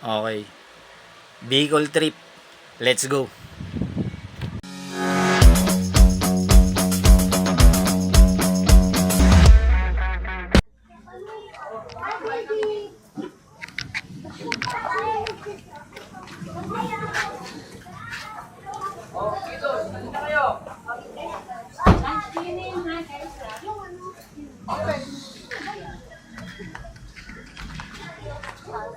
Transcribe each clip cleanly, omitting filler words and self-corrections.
Okay. Bicol trip. Let's go.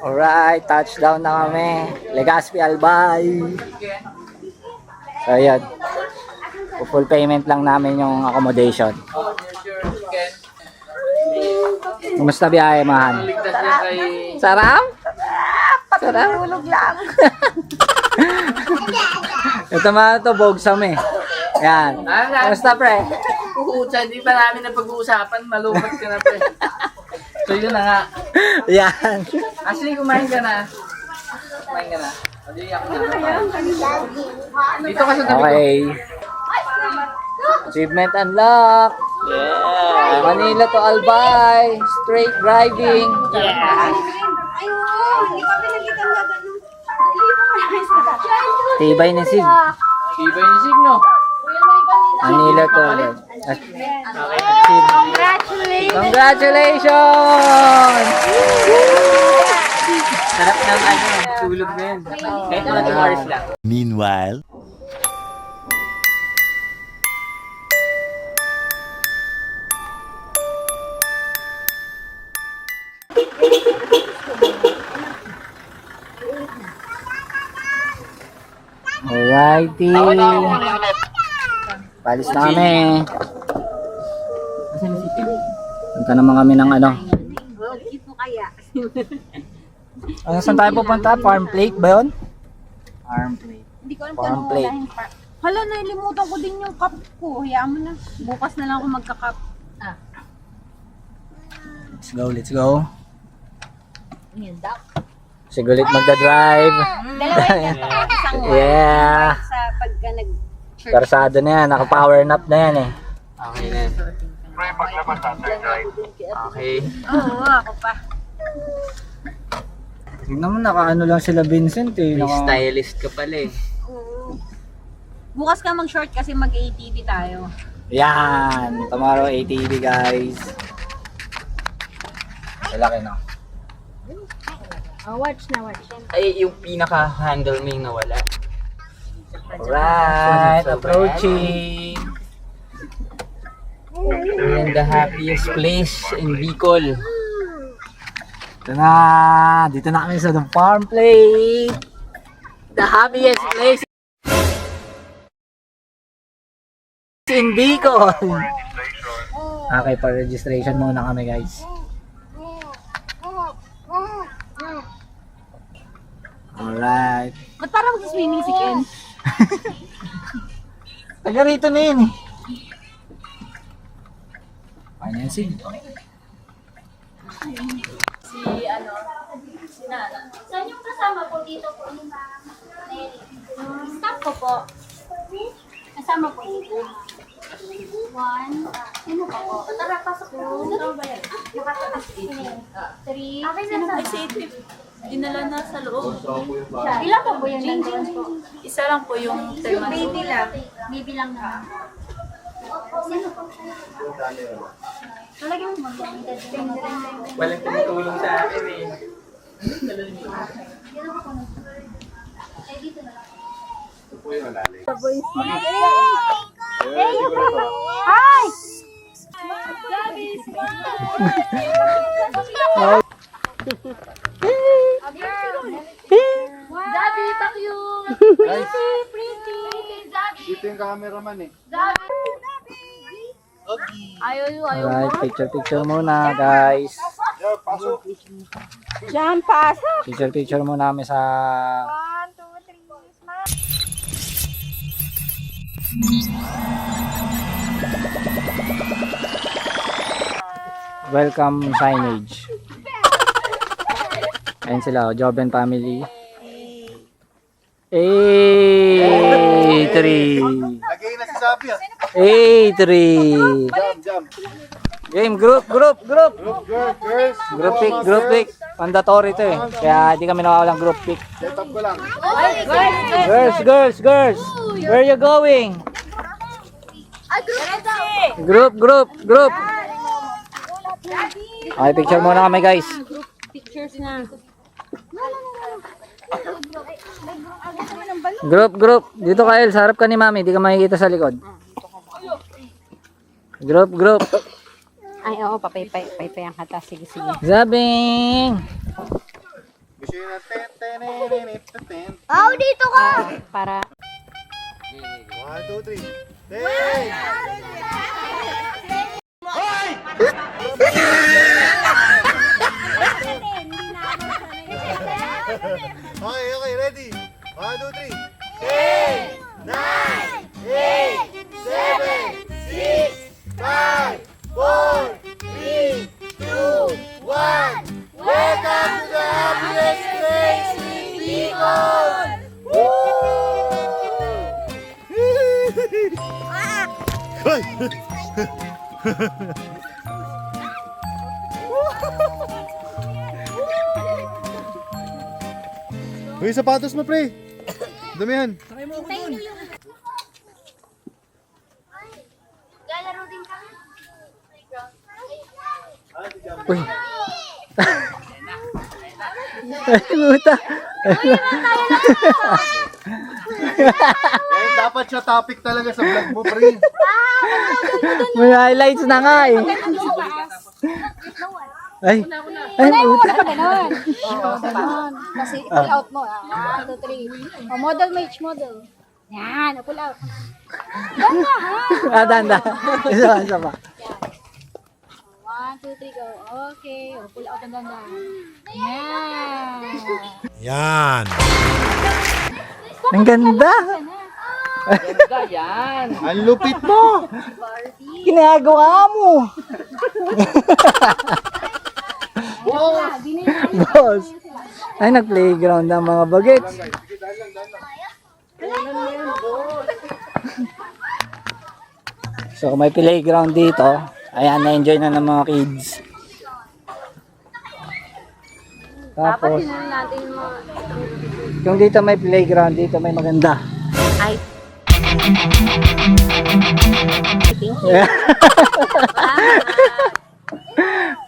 Alright, touchdown na kami. Legazpi Albay. So ayan. Full payment lang namin yung accommodation. Kumusta biyahe, mahan? Sarap? Sarap? Tulog lang. Ito mga ito, bogsam eh. Ayan. Kumusta, pre? Puhucha, hindi pa namin napag-uusapan. Malumot ka na, pre. So yun na nga. Ayan. Ashley, kumain ka na. Kumain ka na. Hindi ako na. Dito ka sa tabi ko. Okay. Achievement unlocked. Yeah. Manila to Albay. Straight driving. Yeah. Tibay na sig. Tibay ni Signo. Manila to Albay. Congratulations! Congratulations! Sarap ng tulog na yun. Kahit mga 2 hours lang. Meanwhile, Alrighty. Palis na kami. Punta naman kami ng ano. Saan tayo pupunta? Farm plate ba yun? Farm plate. Hindi ko alam Farm kung plate. Hala, nailimutan ko din yung cup ko. Hayaan mo na. Bukas na lang ako magka-cup. Let's go, let's go. Yan, duck. Sigulit magda-drive. Dalawa yan. Isang Yeah. sa pagka nag-church. Karsado na yan. Naka-power nap na yan eh. Okay na. Okay. Oo, ako pa. Tignan mo, naka-ano lang sila Vincent eh. May stylist ka pala eh. Bukas ka mag-short kasi mag-ATV tayo. Yan. Tomorrow ATV guys. Malaki no? Watch na, watch. Ay, yung pinaka-handle mo yung nawala. Alright, approaching. And the happiest place in Bicol. Ito na. Dito na kami sa the farm plate. The happiest place in Bicol. Okay, pa-registration muna kami guys. Alright. Ba't parang mag-swimming si Ken? Taga rito na yun eh. Financing. Saan yung kasama po dito po? Stop ko po. Kasama po dito. 1. Sino pa po? Tara, pasok po. Sino ba yan? 3. Sino ba yan? Dinala na sa loob. Ilan pa po yung nandun po? Isa lang po yung 10 months. Baby lang. Baby lang na. Sino po? Talagang mag-edad. Walang tumutulong sa akin eh. Eh, dito na lang. Hi! Daddy, pa-cute! Pretty! Daddy! Dito yung cameraman eh. Alright, picture muna guys. Yeah, pasok. Diyan, pasok! Picture muna kami sa 1, 2, 3, smile! welcome signage. Ayun sila, Joben family. A3. Lagay na si Sabi ah. A3. Jam, jam. Game, group. Girls. Group pick. Mandatory to eh. Kaya di kami nawawalang group pick. Set up ko lang. Girls. Where you going? Group. Okay, picture muna kami guys. Pictures na. Group. Dito ka El, sa harap ka ni Mami. Di ka makikita sa likod. Group. Ay, oo, papaypay ang hata. Sige. Zabing! Gusto yun na ten. Oh, dito ka! Para 1, 2, 3. Ten! Okay, ready? 1, 2, 3. 10, 9, 8, 7, 6, 5, 4, 3, 2, 1. Welcome to the happiest place in Bicol! Uy, sapatos mo, pre. Damihan. Lalaro din kami. Uy. Ay, puta. Yan, dapat siya topic talaga sa vlog mo, pre. May highlights na nga eh. Ay, puta. ganon. Kasi pull out mo. 1, 2, 3. Oh, model match, model. Yan, pull out. Danda. Isa pa. 1, 2, 3, go. Okay. Oh, pull out ang ganda. Yan. Ang ganda. Ganda yan. Ang lupit mo! Ginagawa mo. Boss. Ay, nag-playground ang mga bagets. So, kung may playground dito, ayan, na-enjoy na ng mga kids. Tapos, kung dito may playground, dito may maganda. Ay.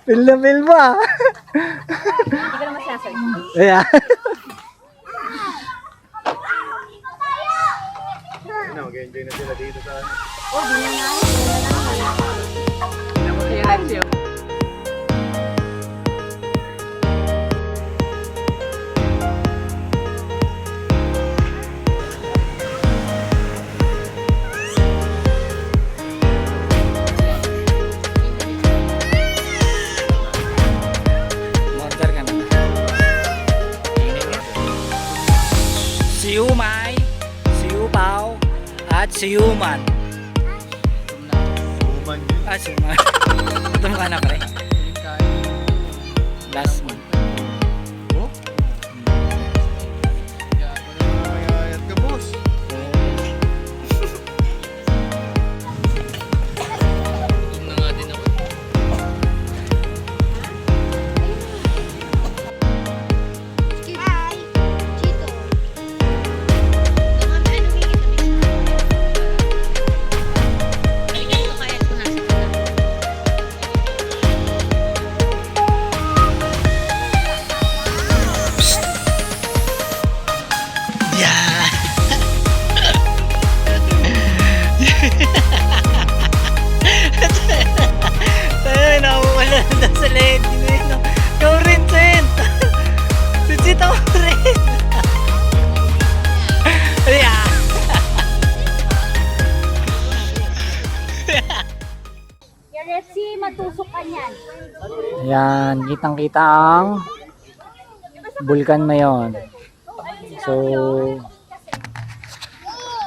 Feel na feel mo ah. Hindi ka naman sinasabi. Ayan. Mag-enjoy na sila dito sa... Order ka na. Siumay, siupaw, at siuman. Uman yun. Ah, siuman. Ito mo ka na pre. Last month. Mayayat ka, boss. Hi, Chito. Mga ano may Ay, ganito kaya ito nasa kita. Ay, nawawala na sa leeg. Ikaw rin, Sent. Si Chito rin. Ayan. Yan, FC, matusok ka niyan. Ayan, kitang-kita ang Bulkan Mayon. So,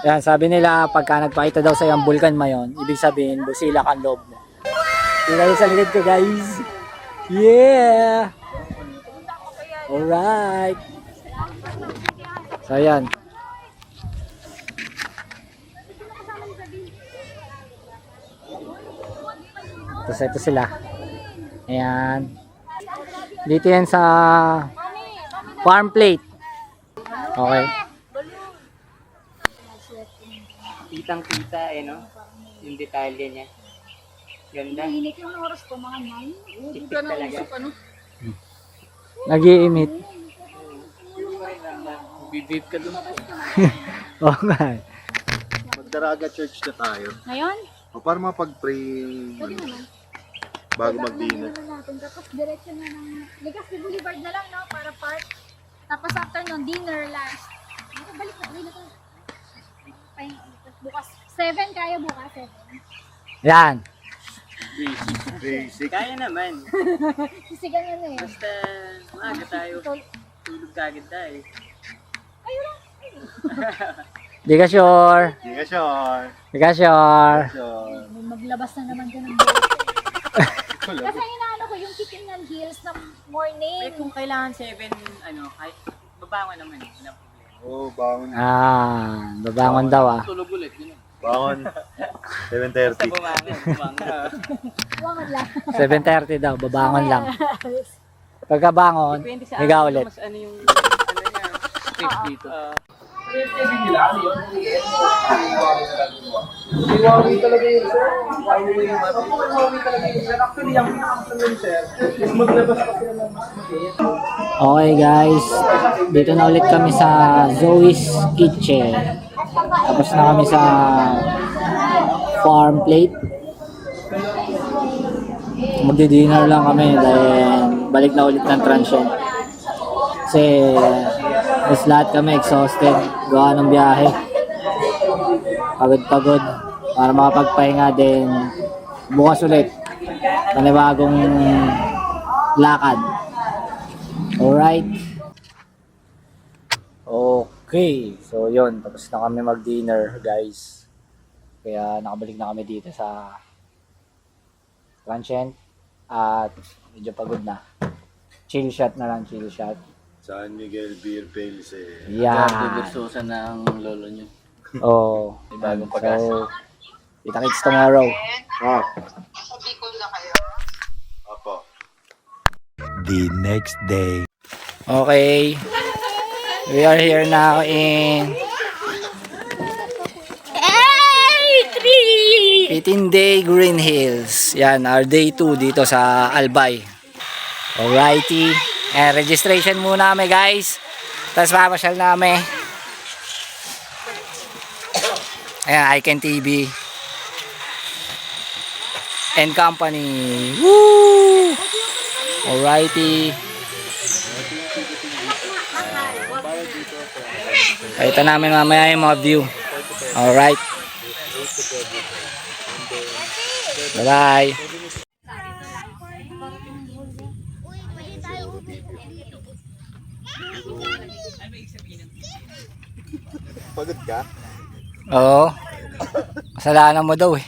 yan, sabi nila pagka nagpakita daw sa yung Bulkan Mayon, ibig sabihin, busilak ang loob mo. Tingnan niyo sa likod ko, guys. Yeah! Alright. So, ayan. Tapos ito sila. Ayan. Dito yan sa farm plate. Okay. Kitang-kita no? Yung detalye niya. Ganda. Hinit yung oras ko, mga 9. Tipik talaga. Nag-i-emit. Bibib ka dun. Okay. Magdaraga church na tayo. Ngayon? O para mapag-pray bago mag-dinner. Natin. Tapos diretso na ng Legazpi Boulevard na lang, no? Para park. Tapos after nun, dinner, lunch. Balik na, uwi na to. Bukas. 7 kaya bukas, 7. Yan. Basic. Kaya naman. Sisigan na eh. Basta maaga tayo. Tulog kagad tayo. Ayun lang. Di ka sure. Hindi ka sure. Di ka sure. Sure. Maglabas na naman ka ng buhay. Kasi inaano ko yung Kikingan Hills ng morning. Eh kung kailangan 7, kahit babangon naman. Wala problema. Oh, bangon. Babangon daw Tulog ulit. Yun. Bangon. Basta 7:30. bumangon. Buwangan lang. 7:30 daw, babangon lang. Pagkabangon, Depende sa higa araw, ulit. mas yung niya, space dito. Okay guys, dito na ulit kami sa Zoe's Kitchen. Tapos na kami sa farm plate. Magdi-dinner lang kami dahil balik na ulit ng transient. Kasi mas lahat kami exhausted, gawa ng biyahe. Pagod-pagod para makapagpahinga din. Bukas ulit, panibagong lakad. Alright. Okay. So yun, tapos na kami mag-dinner guys. Kaya nakabalik na kami dito sa transient. At medyo pagod na. Chill shot na lang, chill shot. San Miguel Beer Pales eh. Yan. Gusto ng lolo niyo. Oh. Bagong pag-asa. So, kita-kits tomorrow. Ah. Apo. The next day. Okay. We are here now in 18-day Green Hills. Yan, our day 2 dito sa Albay. Alrighty. And registration muna kami guys. Tapos papasyal namin. Ayan, Icon TV. And company. Woo! Alrighty. Kita namin mamaya yung mga view. Alright. Bye-bye. Pagod ka? Oo. Kasalanan mo daw eh.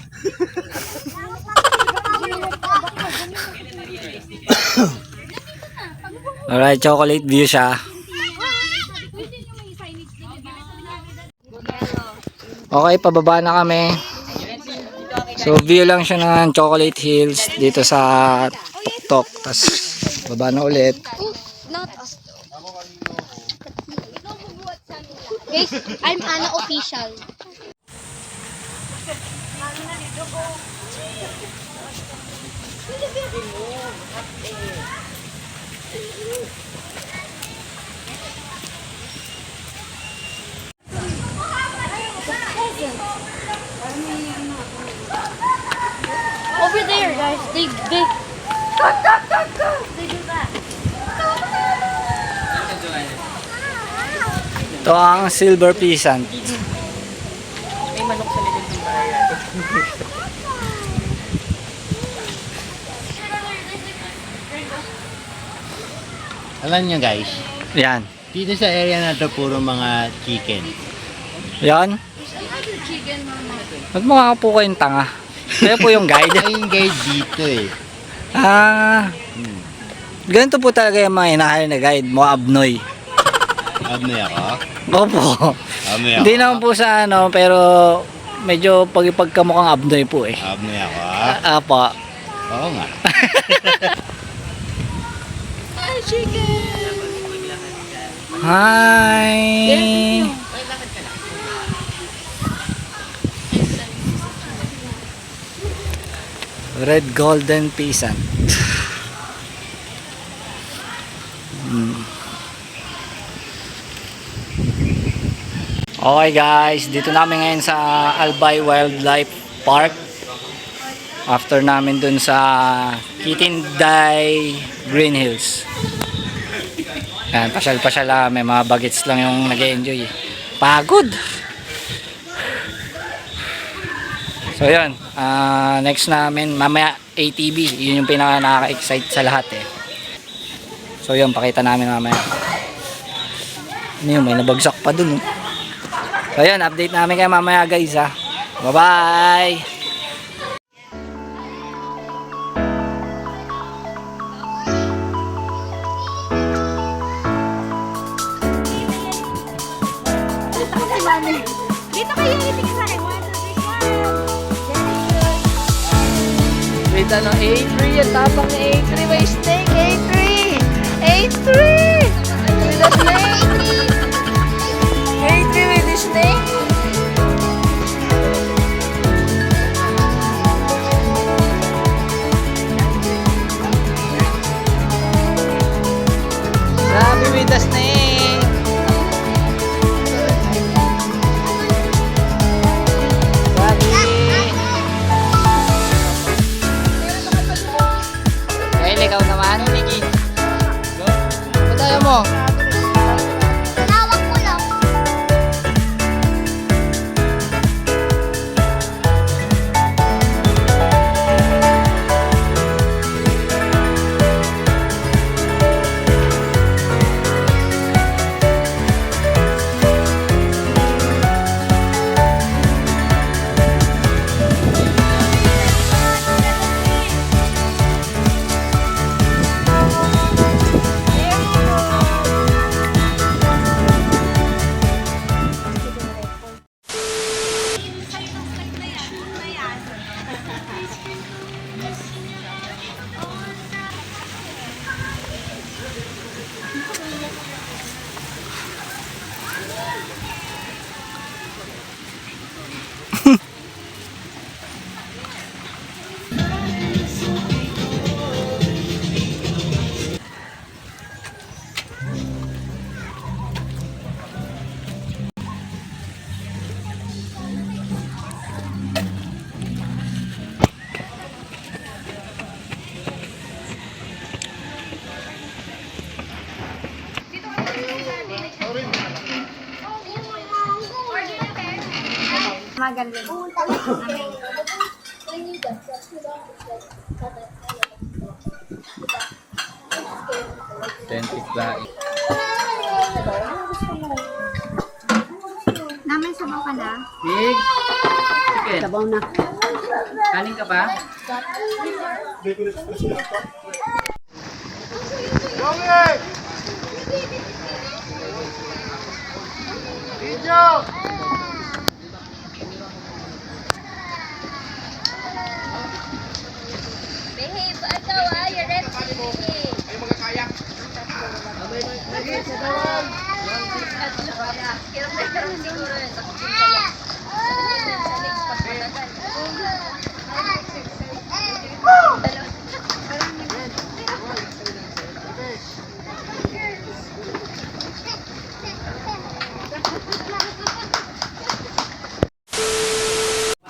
Alright, chocolate view siya. Okay, pababa na kami. So, view lang siya ng Chocolate Hills dito sa Tuktok. Tapos, baba na ulit. Not us. Guys, I'm Anna official. Over there, guys. They do that. Ito ang Silver Peasant. May manok sa likod ng bahay. Alam nyo guys, Yan. dito sa area na to puro mga chicken. Yan. Ba't mukha po kayong tanga? Kayo po yung guide. Ay, yung guide dito eh. Ganito po talaga yung mga inahal na guide mo, Abnoy. Abnoy ako? Opo. Abnoy ako? Hindi naman po sa ano, pero medyo pagkamukhang Abnoy po eh. Abnoy ako? Apa. Oo nga. Hi! Red golden peasant. Okay guys, dito namin ngayon sa Albay Wildlife Park. After namin dun sa Kitinday Green Hills. Yan, pasyal-pasyal lang. May mga bagets lang yung nag-enjoy. Pagod! So yun, next namin, mamaya ATV. Yun yung pinaka nakaka-excite sa lahat eh. So yun, pakita namin mamaya. Ano yun, may nabagsak pa dun. So yun, update namin kayo mamaya guys ha. Bye-bye! Dito kayo itigil sa akin. 1, 2, 3, 4. Wait, ano, A3, ang tapang ni A3, may snake, A3! A3! With the snake! A3 with the snake! Grabe with the snake! Dahil ikaw naman, Niki. Patayo mo. Tinawag ko lang. Magaling. 20 fly. Namin sabaw ka na. Big chicken. Sabaw na. Kanin ka pa? Behave, ikaw you're ready. Ay, magkakayak. Kirang siguro yun sa kutsing sa next pagpatagal.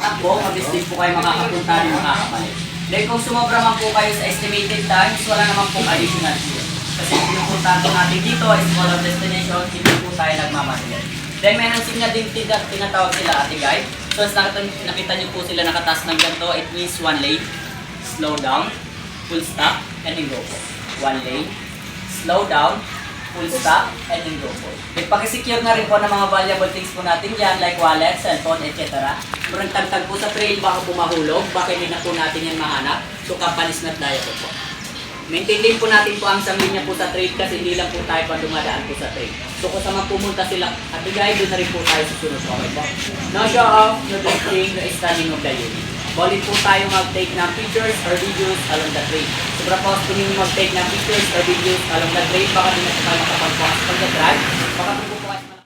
Takbo, mabilis din po kayo makakapunta rin makakabalik. Then kung sumobra man po kayo sa estimated times, wala naman pong additional fee. Kasi pinupuntahan po natin dito is all of destination, hindi po tayo nagmamasid. Then may hansing na din tinatawag sila ate guide. So nakita niyo po sila nakataas ng ganito, it means one lane, slow down, full stop, and then go po. One lane, slow down, full stop, and then go po. Nagpakisecure na rin po ng mga valuable things po natin dyan like wallet, cellphone, etc. Kung nagtagtag po sa trail, baka po mahulog, baka hindi na po natin yan mahanap. So kapanis na tayo po. Maintain din po natin po ang sanglinya po sa trail kasi hindi lang po tayo pa dumadaan po sa trail. So kung saan pumunta sila at bigay, doon na rin po tayo susunod. Okay po? No show off, no drinking, no standing of the unit. bawalin po tayo mag-take ng pictures or videos along the trail. Sobra po kung hindi mag-take ng pictures or videos along the trail, baka di na po tayo makapagpukas pag-drive, baka po po